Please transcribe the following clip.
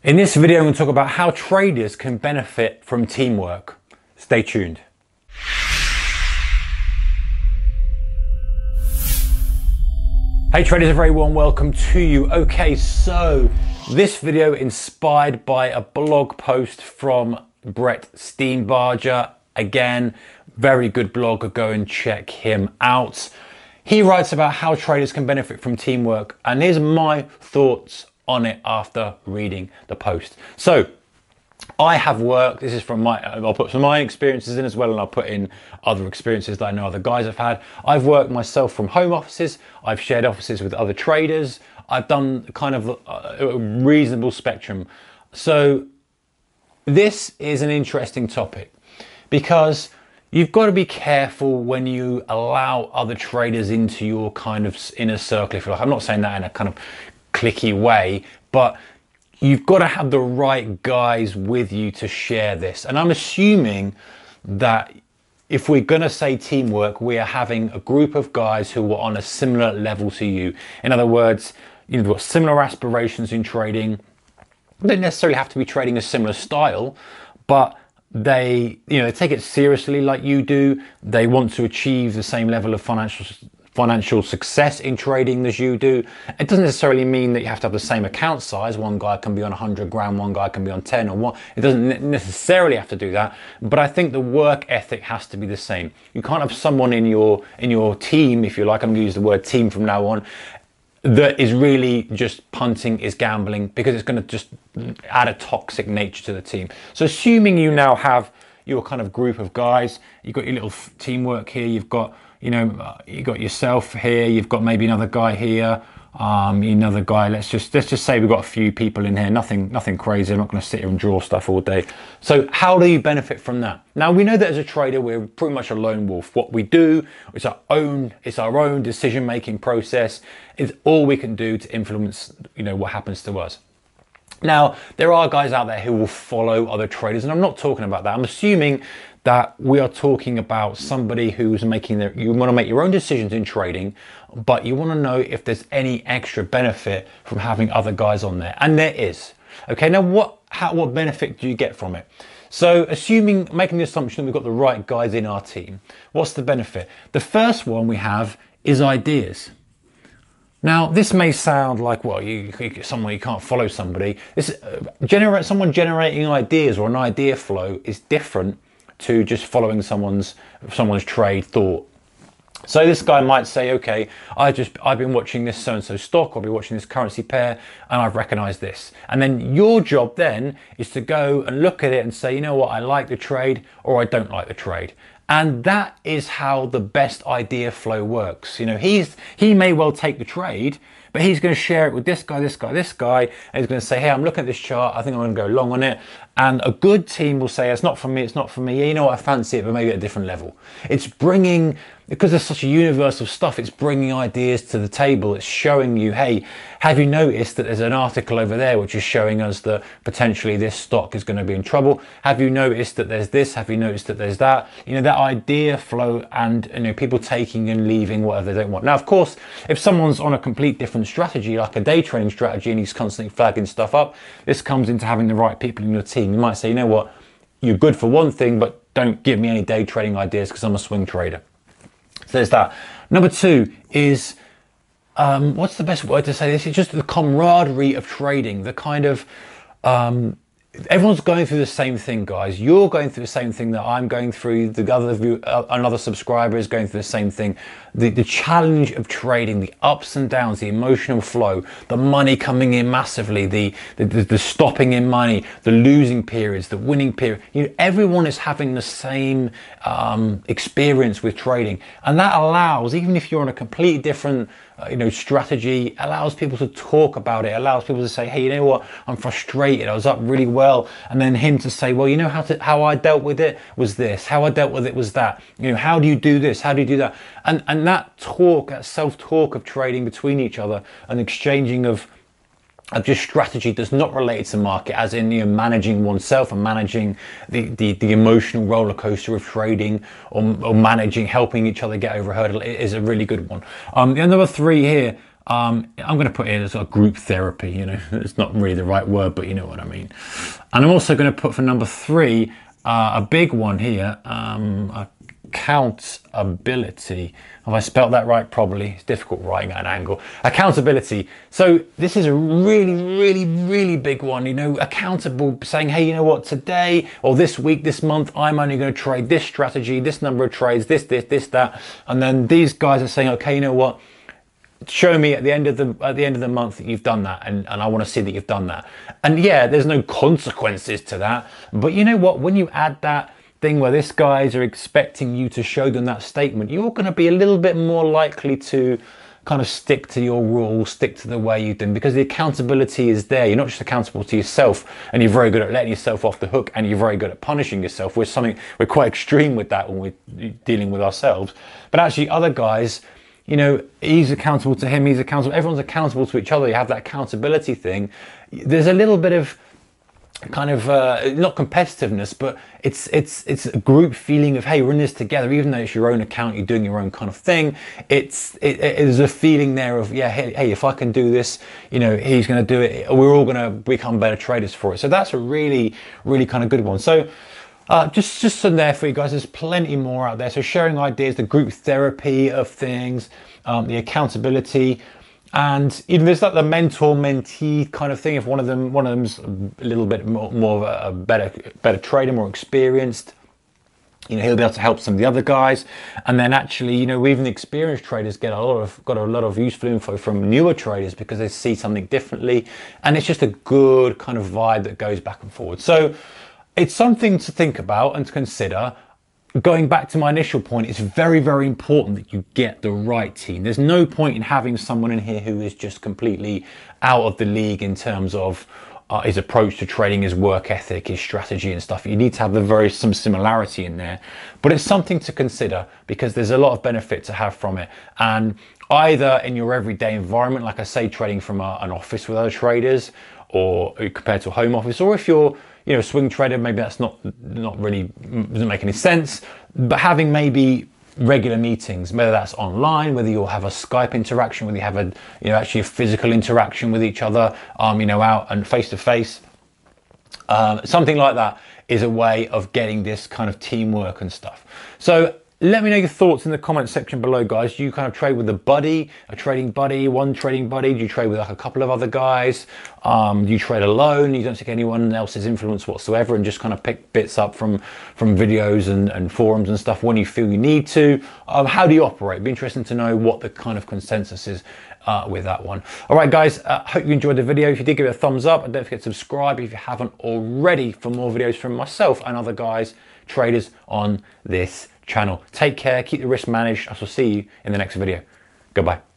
In this video, I'm going to talk about how traders can benefit from teamwork. Stay tuned. Hey traders, a very warm welcome to you. Okay, so this video inspired by a blog post from Brett Steenbarger. Again, very good blogger, go and check him out. He writes about how traders can benefit from teamwork, and here's my thoughts on it after reading the post. So I have worked, this is from I'll put some of my experiences in as well, and I'll put in other experiences that I know other guys have had. I've worked myself from home offices, I've shared offices with other traders, I've done kind of a reasonable spectrum. So this is an interesting topic because you've got to be careful when you allow other traders into your kind of inner circle, if you like. I'm not saying that in a kind of cliquey way, but you've got to have the right guys with you to share this. And I'm assuming that if we're going to say teamwork, we are having a group of guys who are on a similar level to you. In other words, you've got similar aspirations in trading. They don't necessarily have to be trading a similar style, but they take it seriously like you do. They want to achieve the same level of financial success in trading as you do. It doesn't necessarily mean that you have to have the same account size. One guy can be on 100 grand, one guy can be on 10 or one. It doesn't necessarily have to do that, but I think the work ethic has to be the same. You can't have someone in your team, if you like, I'm gonna use the word team from now on, that is really just punting, is gambling, because it's gonna just add a toxic nature to the team. So assuming you now have your kind of group of guys, you've got your little teamwork here, you've got you got yourself here, you've got maybe another guy here, another guy. Let's just say we've got a few people in here. Nothing crazy. I'm not going to sit here and draw stuff all day. So how do you benefit from that? Now we know that as a trader, we're pretty much a lone wolf. What we do is our own decision-making process. It's all we can do to influence, what happens to us. Now, there are guys out there who will follow other traders, and I'm not talking about that. I'm assuming that we are talking about somebody who's you want to make your own decisions in trading, but you want to know if there's any extra benefit from having other guys on there. And there is. Okay, now what benefit do you get from it? So making the assumption that we've got the right guys in our team, what's the benefit? The first one we have is ideas. Now, this may sound like, well, you can't follow somebody. Someone generating ideas or an idea flow is different to just following someone's trade thought. So this guy might say, okay, I've been watching this so-and-so stock, or I've been watching this currency pair, and I've recognized this. And then your job then is to go and look at it and say, you know what, I like the trade or I don't like the trade. And that is how the best idea flow works. He may well take the trade, but he's going to share it with this guy, and he's going to say, hey, I'm looking at this chart, I think I'm going to go long on it. And a good team will say, it's not for me, it's not for me. Yeah, you know what, I fancy it, but maybe at a different level. It's bringing, because there's such a universal stuff, it's bringing ideas to the table. It's showing you, hey, have you noticed that there's an article over there which is showing us that potentially this stock is going to be in trouble? Have you noticed that there's this? Have you noticed that there's that? That idea flow, and people taking and leaving whatever they don't want. Now, of course, if someone's on a complete different strategy, like a day trading strategy, and he's constantly flagging stuff up, this comes into having the right people in your team. You might say, you know what, you're good for one thing, but don't give me any day trading ideas because I'm a swing trader. So there's that. Number two is, what's the best word to say this? It's just the camaraderie of trading, the kind of, everyone's going through the same thing, guys. You're going through the same thing that I'm going through. Another subscriber is going through the same thing. The challenge of trading, the ups and downs, the emotional flow, the money coming in massively, the stopping in money, the losing periods, the winning period. Everyone is having the same experience with trading, and that allows, even if you're on a completely different strategy, allows people to talk about it, allows people to say, hey, you know what, I'm frustrated, I was up really well, and then him to say, well, how I dealt with it was this, how I dealt with it was that, how do you do this, how do you do that, and that talk, that self-talk of trading between each other, and exchanging of just strategy that's not related to market, as in managing oneself and managing the emotional roller coaster of trading, or helping each other get over a hurdle, is a really good one. The number three here, I'm going to put it as a group therapy, you know, it's not really the right word, but you know what I mean. And I'm also going to put for number 3, a big one here, accountability. Have I spelt that right? Probably. It's difficult writing at an angle. Accountability. So this is a really big one, you know, accountable, saying, hey, you know what, today or this week, this month, I'm only going to trade this strategy, this number of trades, this, that. And then these guys are saying, okay, you know what, show me at the end of the month that you've done that, and I want to see that you've done that. And yeah, there's no consequences to that, but you know what, when you add that thing where these guys are expecting you to show them that statement, you're going to be a little bit more likely to kind of stick to your rules, stick to the way you've done, because the accountability is there. You're not just accountable to yourself, and you're very good at letting yourself off the hook, and you're very good at punishing yourself. We're quite extreme with that when we're dealing with ourselves, but actually other guys, you know, he's accountable to him, he's accountable, everyone's accountable to each other. You have that accountability thing. There's a little bit of kind of not competitiveness, but it's a group feeling of, hey, we're in this together. Even though it's your own account, you're doing your own kind of thing, it is a feeling there of, yeah, hey, if I can do this, you know, he's going to do it, we're all going to become better traders for it. So that's a really kind of good one. So just some there for you guys. There's plenty more out there. So sharing ideas, the group therapy of things, the accountability, and even there's like the mentor-mentee kind of thing. If one of them's a little bit more of a better trader, more experienced, you know, he'll be able to help some of the other guys. And then actually, you know, even the experienced traders got a lot of useful info from newer traders because they see something differently, and it's just a good kind of vibe that goes back and forward. So it's something to think about and to consider. Going back to my initial point, it's very important that you get the right team. There's no point in having someone in here who is just completely out of the league in terms of his approach to trading, his work ethic, his strategy and stuff. You need to have some similarity in there, but it's something to consider because there's a lot of benefit to have from it. And either in your everyday environment, like I say, trading from an office with other traders, or compared to a home office, or if you're, you know, swing trader, maybe that's not really, doesn't make any sense, but having maybe regular meetings, whether that's online, whether you'll have a Skype interaction, whether you have actually a physical interaction with each other, you know, out and face to face, something like that is a way of getting this kind of teamwork and stuff. So let me know your thoughts in the comment section below, guys. Do you kind of trade with a buddy, a trading buddy, one trading buddy? Do you trade with like a couple of other guys? Do you trade alone? You don't take anyone else's influence whatsoever and just kind of pick bits up from videos and forums and stuff when you feel you need to? How do you operate? It'd be interesting to know what the kind of consensus is with that one. All right, guys, hope you enjoyed the video. If you did, give it a thumbs up, and don't forget to subscribe if you haven't already for more videos from myself and other guys, traders on this channel. Take care, keep the risk managed. I shall see you in the next video. Goodbye.